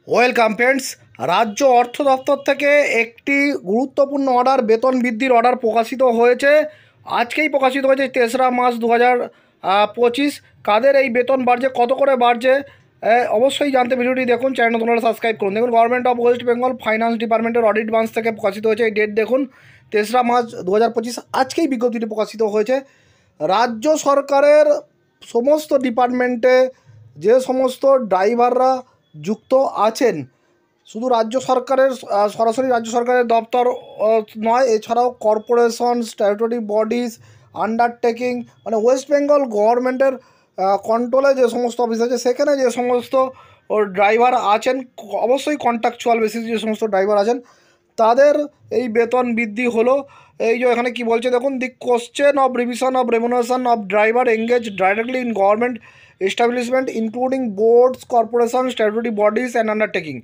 Welcome friends. রাজ্য অর্থ দপ্তর থেকে একটি গুরুত্বপূর্ণ অর্ডার, বেতন বৃদ্ধির অর্ডার প্রকাশিত হয়েছে। আজকেই প্রকাশিত হয়েছে 3রা মার্চ 2025। কাদের এই বেতন বাড়ছে, কত করে বাড়ছে, অবশ্যই জানতে ভিডিওটি দেখুন। চ্যানেল তোমরা সাবস্ক্রাইব করুন। দেখুন, government of West Bengal finance ডিপার্টমেন্টের অডিট বান্স থেকে প্রকাশিত হয়েছে। এই ডেট দেখুন, 3রা মার্চ 2025। আজকেই বিজ্ঞপ্তিটি প্রকাশিত হয়েছে। রাজ্য সরকারের সমস্ত ডিপার্টমেন্টে যে সমস্ত ড্রাইভাররা যুক্ত আছেন, শুধু রাজ্য সরকারের সরাসরি রাজ্য সরকারের দপ্তর নয়, এছাড়াও কর্পোরেশন, স্ট্যাটুটরি বডিজ, আন্ডারটেকিং, মানে ওয়েস্ট বেঙ্গল গভর্নমেন্টের কন্ট্রোলে যে সমস্ত অফিস আছে, সেখানে যে সমস্ত ড্রাইভার আছেন, অবশ্যই কন্ট্রাকচুয়াল বেসিস যে সমস্ত ড্রাইভার আছেন, তাদের এই বেতন বৃদ্ধি হলো। এই যে এখানে কি বলছে দেখুন, the question of revision of remuneration of driver engage directly in government establishment including boards, corporation, statutory bodies and undertaking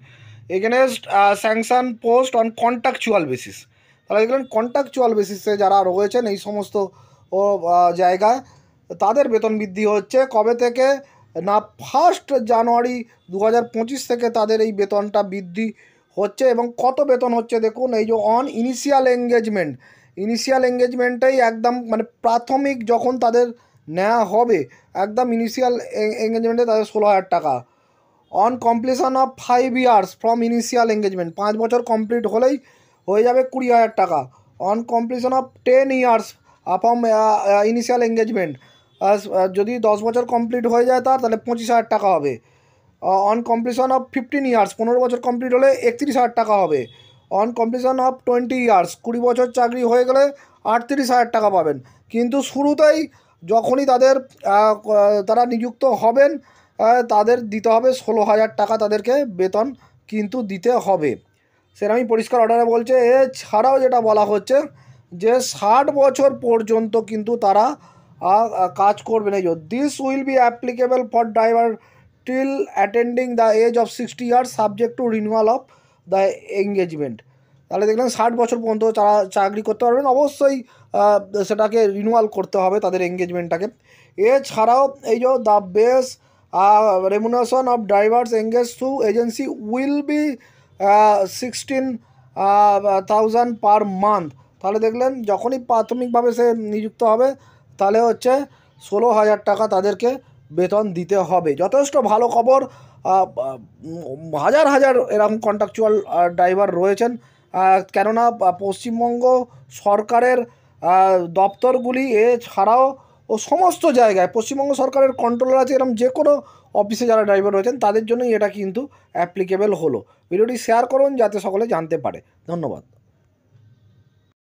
against sanction post on contractual basis. তাহলে দেখলেন, কন্ট্রাকচুয়াল বেসিসে যারা রয়েছেন এই সমস্ত জায়গায়, তাদের বেতন বৃদ্ধি হচ্ছে কবে থেকে না, 1 জানুয়ারি 2025 থেকে তাদের এই বেতনটা বৃদ্ধি হচ্ছে। এবং কত বেতন হচ্ছে দেখুন, এই যে অন ইনিশিয়াল এঙ্গেজমেন্টেই একদম, মানে প্রাথমিক যখন তাদের নেওয়া হবে, একদম ইনিশিয়াল এঙ্গেজমেন্টে তাদের 16,000 টাকা। On completion of 5 years from initial engagement, 5 বছর কমপ্লিট হলেই হয়ে যাবে 20,000 টাকা। On completion of 10 years from initial engagement, যদি 10 বছর কমপ্লিট হয়ে যায় তাহলে 25,000 টাকা হবে। অন কমপ্লিশন অফ 15 ইয়ার্স, 15 বছর কমপ্লিট হলে 31,000 টাকা হবে। অন কমপ্লিশন অফ 20 ইয়ার্স, 20 বছর চাকরি হয়ে গেলে 38,000 টাকা পাবেন। কিন্তু শুরুতেই যখনই তারা নিযুক্ত হবেন, তাদের দিতে হবে 16,000 টাকা, তাদেরকে বেতন কিন্তু দিতে হবে। সেরকমই পরিষ্কার অর্ডারে বলছে। এছাড়াও যেটা বলা হচ্ছে যে 60 বছর পর্যন্ত কিন্তু তারা কাজ করবেন। এই যে this will be applicable for driver till attending the age of 60 years subject to renewal of the engagement. তাহলে দেখলেন, 60 বছর পর্যন্ত তারা চাকরি করতে পারবেন। অবশ্যই সেটাকে রিনিউয়াল করতে হবে তাদের এঙ্গেজমেন্টটাকে। এছাড়াও এই যে the base remuneration of drivers engaged through agency will be 16,000 per month. তাহলে দেখলেন, যখনই প্রাথমিকভাবে সে নিযুক্ত হবে তাহলে হচ্ছে 16,000 টাকা তাদেরকে বেতন দিতে হবে। যথেষ্ট ভালো খবর। হাজার হাজার এরকম কন্ট্রাকচুয়াল ড্রাইভার রয়েছেন, কেননা পশ্চিমবঙ্গ সরকারের দপ্তরগুলি এছাড়াও ও সমস্ত জায়গায় পশ্চিমবঙ্গ সরকারের কন্ট্রোলার আছে। এরকম যে কোনো অফিসে যারা ড্রাইভার রয়েছেন তাদের জন্যই এটা কিন্তু অ্যাপ্লিকেবল হলো। ভিডিওটি শেয়ার করুন যাতে সকলে জানতে পারে। ধন্যবাদ।